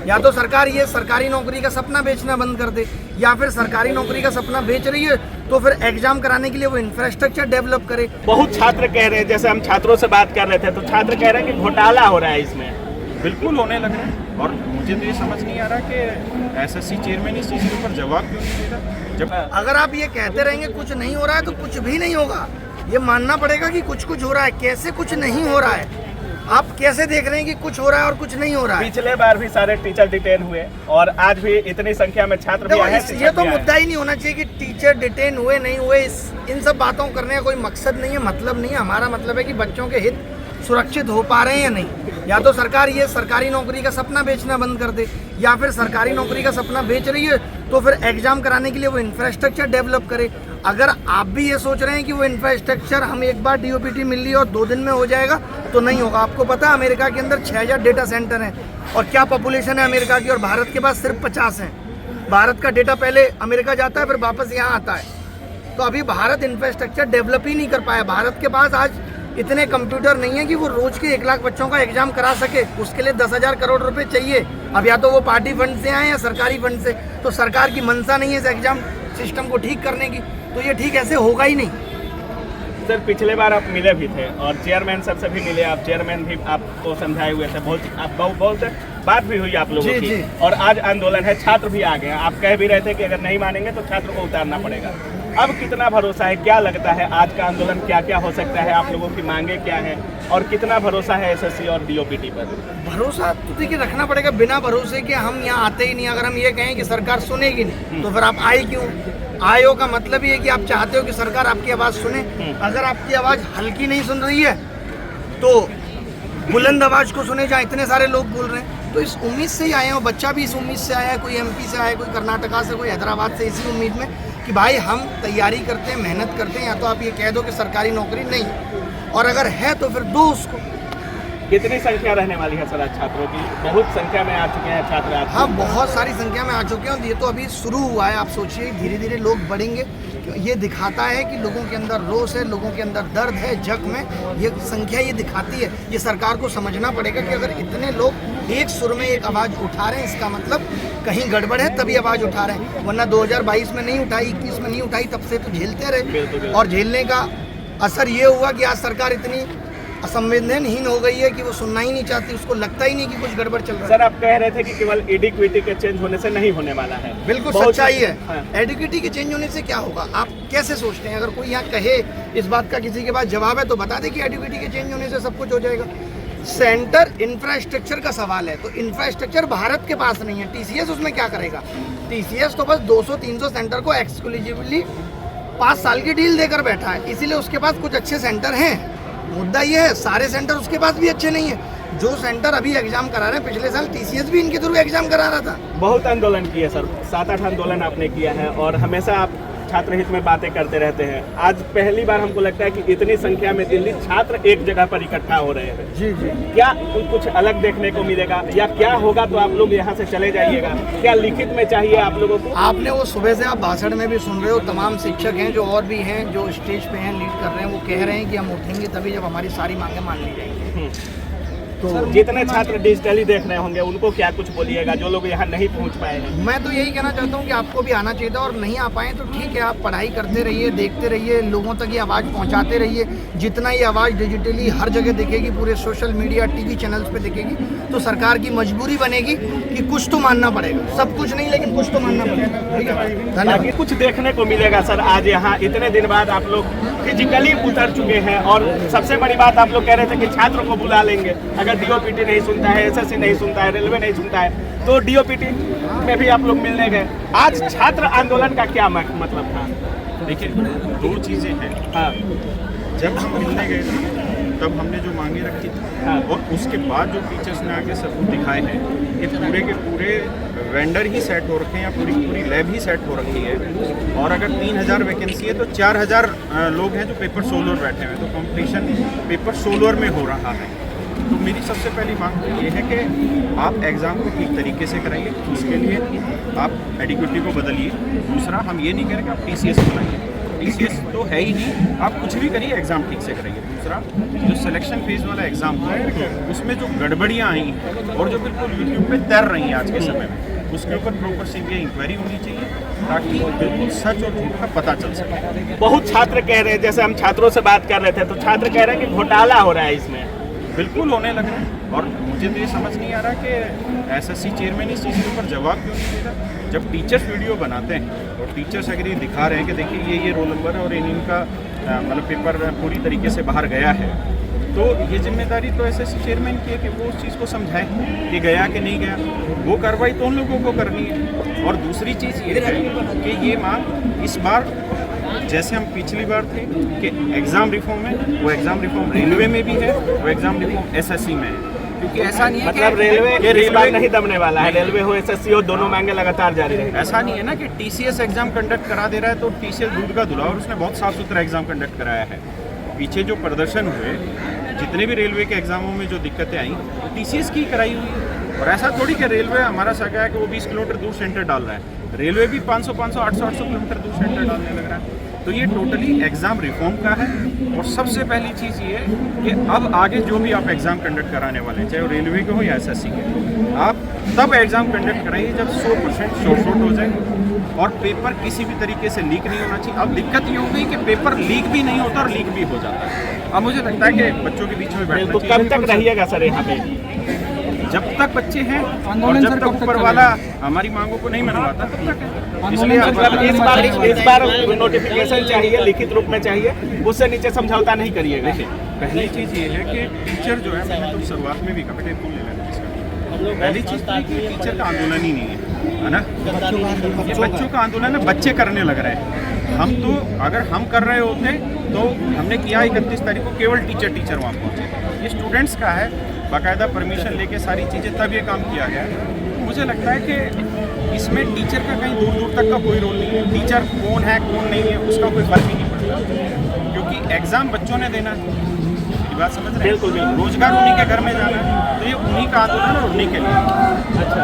या तो सरकार ये सरकारी नौकरी का सपना बेचना बंद कर दे, या फिर सरकारी नौकरी का सपना बेच रही है तो फिर एग्जाम कराने के लिए वो इंफ्रास्ट्रक्चर डेवलप करे। बहुत छात्र कह रहे हैं, जैसे हम छात्रों से बात कर रहे थे तो छात्र कह रहे हैं कि घोटाला हो रहा है इसमें। बिल्कुल होने लग रहा है, और मुझे तो ये समझ नहीं आ रहा कि एसएससी चेयरमैन इस चीज़ के ऊपर जवाब क्यों नहीं दे रहा। जब अगर आप ये कहते रहेंगे कुछ नहीं हो रहा है तो कुछ भी नहीं होगा, ये मानना पड़ेगा कि कुछ कुछ हो रहा है। कैसे कुछ नहीं हो रहा है? आप कैसे देख रहे हैं कि कुछ हो रहा है और कुछ नहीं हो रहा है? पिछले बार भी सारे टीचर डिटेन हुए और आज भी इतनी संख्या में छात्र भी आए हैं। ये तो मुद्दा ही नहीं होना चाहिए कि टीचर डिटेन हुए नहीं हुए, इन सब बातों करने का कोई मकसद नहीं है, मतलब नहीं है। हमारा मतलब है कि बच्चों के हित सुरक्षित हो पा रहे हैं या नहीं। या तो सरकार ये सरकारी नौकरी का सपना बेचना बंद कर दे, या फिर सरकारी नौकरी का सपना बेच रही है तो फिर एग्जाम कराने के लिए वो इंफ्रास्ट्रक्चर डेवलप करे। अगर आप भी ये सोच रहे हैं कि वो इंफ्रास्ट्रक्चर हम एक बार डीओपीटी मिल ली और 2 दिन में हो जाएगा, तो नहीं होगा। आपको पता है अमेरिका के अंदर 6000 डेटा सेंटर हैं, और क्या पॉपुलेशन है अमेरिका की, और भारत के पास सिर्फ 50 हैं। भारत का डेटा पहले अमेरिका जाता है, फिर वापस यहाँ आता है। तो अभी भारत इंफ्रास्ट्रक्चर डेवलप ही नहीं कर पाया। भारत के पास आज इतने कंप्यूटर नहीं है कि वो रोज के 1 लाख बच्चों का एग्जाम करा सके। उसके लिए 10,000 करोड़ रुपए चाहिए। अब या तो वो पार्टी फंड से आए या सरकारी फंड से। तो सरकार की मंशा नहीं है इस एग्जाम सिस्टम को ठीक करने की, तो ये ठीक ऐसे होगा ही नहीं। सर पिछले बार आप मिले भी थे और चेयरमैन सर से भी मिले, आप चेयरमैन भी आपको समझाए हुए थे, बहुत बात भी हुई आप लोगों की। और आज आंदोलन है, छात्र भी आ गए हैं। आप कह भी रहे थे कि अगर नहीं मानेंगे तो छात्र को उतारना पड़ेगा। अब कितना भरोसा है, क्या लगता है आज का आंदोलन क्या क्या हो सकता है, आप लोगों की मांगे क्या है, और कितना भरोसा है एसएससी और डीओपीटी पर? भरोसा तो देखिए रखना पड़ेगा। बिना भरोसे के हम यहाँ आते ही नहीं। अगर हम ये कहें कि सरकार सुनेगी नहीं तो फिर आप आए क्यों? आयो का मतलब ये है कि आप चाहते हो कि सरकार आपकी आवाज़ सुने। अगर आपकी आवाज़ हल्की नहीं सुन रही है तो बुलंद आवाज़ को सुने, जहाँ इतने सारे लोग बोल रहे हैं। तो इस उम्मीद से ही आए हैं, और बच्चा भी इस उम्मीद से आया है। कोई एमपी से आया, कोई कर्नाटका से, कोई हैदराबाद से, इसी उम्मीद में कि भाई हम तैयारी करते हैं, मेहनत करते हैं। या तो आप ये कह दो कि सरकारी नौकरी नहीं, और अगर है तो फिर दो उसको। कितनी संख्या रहने वाली है सर आज छात्रों की? बहुत संख्या में आ चुके हैं छात्र आज। हाँ, बहुत सारी संख्या में आ चुके हैं, और ये तो अभी शुरू हुआ है। आप सोचिए धीरे धीरे लोग बढ़ेंगे। ये दिखाता है कि लोगों के अंदर रोष है, लोगों के अंदर दर्द है, जख्म है। ये संख्या ये दिखाती है। ये सरकार को समझना पड़ेगा कि अगर इतने लोग एक सुर में एक आवाज़ उठा रहे हैं, इसका मतलब कहीं गड़बड़ है, तभी आवाज़ उठा रहे हैं। वरना 2022 में नहीं उठाई, 21 में नहीं उठाई, तब से तो झेलते रहे। और झेलने का असर ये हुआ कि आज सरकार इतनी असंवेदनहीन हो गई है कि वो सुनना ही नहीं चाहती। उसको लगता ही नहीं कि कुछ गड़बड़ चल रहा है। सर आप कह रहे थे कि केवल एडिक्विटी के चेंज होने से नहीं होने वाला है। बिल्कुल सच्चाई है। हाँ। एडिक्विटी के चेंज होने से क्या होगा? आप कैसे सोचते हैं? अगर कोई यहाँ कहे इस बात का, किसी के पास जवाब है तो बता दे कि एडिक्विटी के चेंज होने से सब कुछ हो जाएगा। सेंटर इंफ्रास्ट्रक्चर का सवाल है, तो इंफ्रास्ट्रक्चर भारत के पास नहीं है। टीसीएस उसमें क्या करेगा? टीसीएस तो बस 200-300 सेंटर को एक्सक्लूसिवली 5 साल की डील देकर बैठा है, इसीलिए उसके पास कुछ अच्छे सेंटर हैं। मुद्दा ये है सारे सेंटर उसके पास भी अच्छे नहीं है। जो सेंटर अभी एग्जाम करा रहे हैं, पिछले साल टीसीएस भी इनके थ्रू एग्जाम करा रहा था। बहुत आंदोलन किए सर, 7-8 आंदोलन आपने किया है, और हमेशा आप छात्र हित में बातें करते रहते हैं। आज पहली बार हमको लगता है कि इतनी संख्या में दिल्ली छात्र एक जगह पर इकट्ठा हो रहे हैं। जी जी। क्या कुछ अलग देखने को मिलेगा, या क्या होगा तो आप लोग यहाँ से चले जाइएगा? क्या लिखित में चाहिए आप लोगों को? आपने वो सुबह से आप भाषण में भी सुन रहे हो, तमाम शिक्षक हैं जो और भी हैं जो स्टेज पे हैं, लीड कर रहे हैं, वो कह रहे हैं कि हम उठेंगे तभी जब हमारी सारी मांगे मान ली जाएंगी। तो जितने छात्र डिजिटली देख रहे होंगे उनको क्या कुछ बोलिएगा, जो लोग यहाँ नहीं पहुँच पाए हैं? मैं तो यही कहना चाहता हूँ कि आपको भी आना चाहिए था, और नहीं आ पाए तो ठीक है, आप पढ़ाई करते रहिए, देखते रहिए, लोगों तक ये आवाज़ पहुँचाते रहिए। जितना ये आवाज़ डिजिटली हर जगह दिखेगी, पूरे सोशल मीडिया, टीवी चैनल्स पे दिखेगी, तो सरकार की मजबूरी बनेगी कि कुछ तो मानना पड़ेगा। सब कुछ नहीं, लेकिन कुछ तो मानना पड़ेगा। ठीक है, धन्यवाद। कुछ देखने को मिलेगा सर आज यहाँ? इतने दिन बाद आप लोग फिजिकली उतर चुके हैं, और सबसे बड़ी बात आप लोग कह रहे थे कि छात्र को बुला लेंगे। अगर डीओपीटी नहीं सुनता है, एसएससी नहीं सुनता है, रेलवे नहीं सुनता है, तो डीओपीटी में भी आप लोग मिलने गए। आज छात्र आंदोलन का क्या मतलब था? देखिए, 2 चीज़ें हैं। हाँ, जब हम मिलने गए थे तब हमने जो मांगे रखी थी, हाँ, और उसके बाद जो टीचर्स ने आके सबूत दिखाए हैं, ये पूरे के पूरे वेंडर ही सेट हो रखे हैं, या पूरी लैब ही सेट हो रखी है। और अगर 3000 वैकेंसी है तो 4000 लोग हैं जो पेपर सोलर बैठे हुए हैं। तो कंपटीशन पेपर सोलर में हो रहा है। तो मेरी सबसे पहली मांग तो ये है कि आप एग्ज़ाम को ठीक तरीके से कराइए, उसके लिए आप एडिक्विटी को बदलिए। दूसरा, हम ये नहीं कह रहे कि आप टीसीएस बनाइए, टीसीएस तो है ही नहीं, आप कुछ भी करिए एग्ज़ाम ठीक से कराइए। दूसरा जो सिलेक्शन फेज वाला एग्ज़ाम था उसमें जो गड़बड़ियाँ आई हैं और जो बिल्कुल यूट्यूब पे तैर रही हैं आज के समय में, उसके ऊपर प्रॉपर सीबीआई इंक्वायरी होनी चाहिए ताकि बिल्कुल सच और झूठ का पता चल सके। बहुत छात्र कह रहे हैं, जैसे हम छात्रों से बात कर रहे थे तो छात्र कह रहे हैं कि घोटाला हो रहा है इसमें। बिल्कुल होने लग रहा है और मुझे तो ये समझ नहीं आ रहा कि एसएससी चेयरमैन इस चीज़ के ऊपर जवाब क्यों नहीं दे रहा। जब टीचर्स वीडियो बनाते हैं और टीचर्स अगर ये दिखा रहे हैं कि देखिए ये रोल नंबर है और इनका मतलब पेपर पूरी तरीके से बाहर गया है, तो ये जिम्मेदारी तो एसएससी चेयरमैन की है कि वो उस चीज़ को समझाएं कि गया कि नहीं गया। वो कार्रवाई तो उन लोगों को करनी है। और दूसरी चीज़ ये है कि ये मांग इस बार जैसे हम पिछली बार थे कि एग्ज़ाम रिफॉर्म में, वो एग्ज़ाम रिफॉर्म रेलवे में भी है, वो एग्ज़ाम रिफॉर्म एसएससी में है। क्योंकि ऐसा नहीं है मतलब रेलवे नहीं दबने वाला है, रेलवे हो एसएससी हो, दोनों मांगे लगातार जारी रहेंगी। ऐसा नहीं है ना कि टीसीएस एग्ज़ाम कंडक्ट करा दे रहा है तो टीसीएस दूध का धुला और उसने बहुत साफ सुथरा एग्ज़ाम कंडक्ट कराया है। पीछे जो प्रदर्शन हुए, जितने भी रेलवे के एग्ज़ामों में जो दिक्कतें आई वो टीसीएस की कराई हुई है। और ऐसा थोड़ी कि रेलवे हमारा सगा है कि वो 20 किलोमीटर दूर सेंटर डाल रहा है, रेलवे भी 500, 800 किलोमीटर दूर सेंटर डालने लग रहा है। तो ये टोटली एग्ज़ाम रिफॉर्म का है। और सबसे पहली चीज़ ये है कि अब आगे जो भी आप एग्ज़ाम कंडक्ट कराने वाले हैं, चाहे वो रेलवे के हो या एसएससी के, आप तब एग्ज़ाम कंडक्ट कराइए जब 100% शॉर्ट हो जाए और पेपर किसी भी तरीके से लीक नहीं होना चाहिए। अब दिक्कत ये हो गई कि पेपर लीक भी नहीं होता और लीक भी हो जाता है। अब मुझे लगता है कि बच्चों के बीच में बैठना चाहिए। कब तक रहिएगा सर यहाँ पे? जब तक बच्चे हैं और जब तक ऊपर वाला हमारी मांगों को नहीं मनवाता तब तक है। इसलिए मतलब इस बार नोटिफिकेशन चाहिए, लिखित रूप में चाहिए, उससे नीचे समझौता नहीं करिएगा। देखिए, पहली चीज़ ये है कि टीचर जो है, मैंने तो शुरुआत में भी कहा बेटे फोन ले लेना इसका। पहली चीज़ तो कि टीचर का आंदोलन ही नहीं है ना, ये बच्चों का आंदोलन है, बच्चे करने लग रहे हैं। हम तो अगर हम कर रहे होते तो हमने किया 31 तारीख को केवल टीचर वहाँ पहुँचे। ये स्टूडेंट्स का है, बाकायदा परमिशन लेके सारी चीज़ें तब ये काम किया गया है। मुझे लगता है कि इसमें टीचर का कहीं दूर दूर तक का कोई रोल नहीं है। टीचर कौन है कौन नहीं है उसका कोई फर्क ही नहीं पड़ता, क्योंकि एग्ज़ाम बच्चों ने देना है। ये बात समझ रहे हैं? बिल्कुल। रोजगार उन्हीं के घर में जाना है, तो ये उन्हीं का आंदोलन है, उन्हीं के लिए। अच्छा,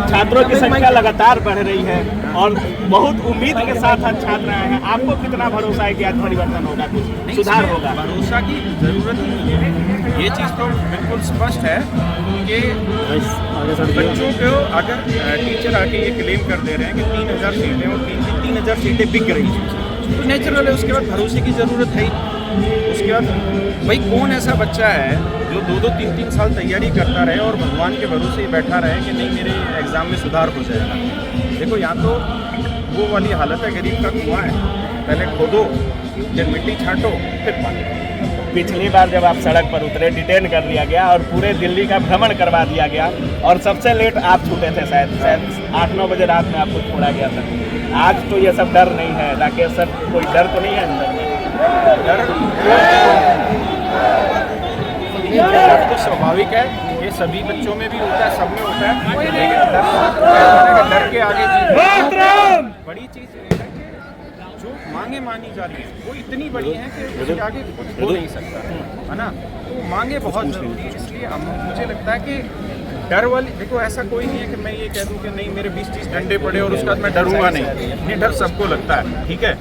छात्रों की संख्या लगातार बढ़ रही है और बहुत उम्मीद के साथ आज छात्र आए हैं। आपको कितना भरोसा है कि आज परिवर्तन होगा, कुछ सुधार होगा? भरोसा की जरूरत नहीं है। ये चीज़ तो बिल्कुल स्पष्ट है कि बच्चों को अगर टीचर आके ये क्लेम कर दे रहे हैं कि 3000 सीटें और 3000 सीटें बिक रही हैं, तो नेचुरल है, उसके बाद भरोसे की ज़रूरत है ही। उसके बाद भाई कौन ऐसा बच्चा है जो 2-2, 3-3 साल तैयारी करता रहे और भगवान के भरोसे ही बैठा रहे कि नहीं मेरे एग्ज़ाम में सुधार हो जाएगा। देखो, यहाँ तो वो वाली हालत है, गरीब का कुआं है, पहले खोदो, फिर मिट्टी छांटो, फिर पानी। पिछली बार जब आप सड़क पर उतरे, डिटेन कर लिया गया और पूरे दिल्ली का भ्रमण करवा दिया गया और सबसे लेट आप छूटे थे, शायद 8-9 बजे रात में आपको छोड़ा गया था। आज तो ये सब डर नहीं है राकेश सर, कोई डर तो नहीं है अंदर में? डर तो स्वाभाविक है, ये सभी बच्चों में भी होता है, सब में होता है, लेकिन डर के आगे बड़ी चीज़ ये है कि जो मांगे मानी जा रही है वो इतनी बड़ी है कि उसके आगे कुछ हो नहीं सकता, है ना। तो मांगे बहुत ज़रूरी है, इसलिए मुझे लगता है कि डर वाली, देखो ऐसा कोई नहीं है कि मैं ये कह दूं कि नहीं मेरे 20-30 डंडे पड़े और उसके बाद मैं डरूंगा नहीं। ये डर सबको लगता है, ठीक है।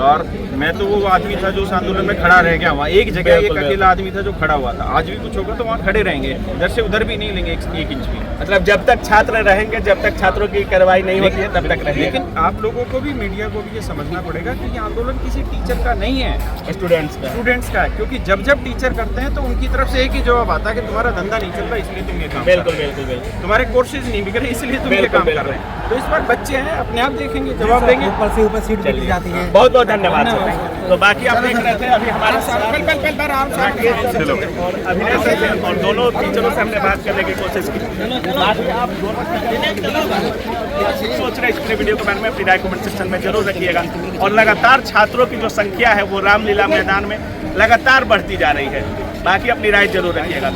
और मैं तो वो आदमी था जो उस आंदोलन में खड़ा रह गया, वहाँ एक जगह एक अकेला आदमी था जो खड़ा हुआ था। आज भी कुछ होगा तो वहाँ खड़े रहेंगे, इधर से उधर भी नहीं लेंगे एक इंच भी। मतलब जब तक छात्र रहेंगे, जब तक छात्रों की कार्रवाई नहीं होती है तब तक रहेंगे। लेकिन आप लोगों को भी, मीडिया को भी ये समझना पड़ेगा कि ये आंदोलन किसी टीचर का नहीं है, स्टूडेंट्स का है। क्योंकि जब टीचर करते हैं तो उनकी तरफ से एक ही जवाब आता है कि तुम्हारा धंधा नहीं चल रहा इसलिए तुम ये काम कर रहे हो। बिल्कुल। तुम्हारे कोर्सेज नहीं बिक रहे इसलिए तुम ये काम कर रहे हैं। तो इस बार बच्चे हैं, अपने आप देखेंगे, जवाब देंगे। ऊपर से ऊपर सीट मिल जाती है। बहुत बहुत धन्यवाद सर। तो बाकी आप देख रहे थे अभी हमारे साथ और अभिनय सर थे और दोनों टीचरों से हमने बात करने की कोशिश की। बाकी आप दोनों सोच रहे इस वीडियो के बारे में अपनी राय कमेंट सेक्शन में जरूर रखिएगा। और लगातार छात्रों की जो संख्या है वो रामलीला मैदान में लगातार बढ़ती जा रही है। बाकी अपनी राय जरूर रखिएगा।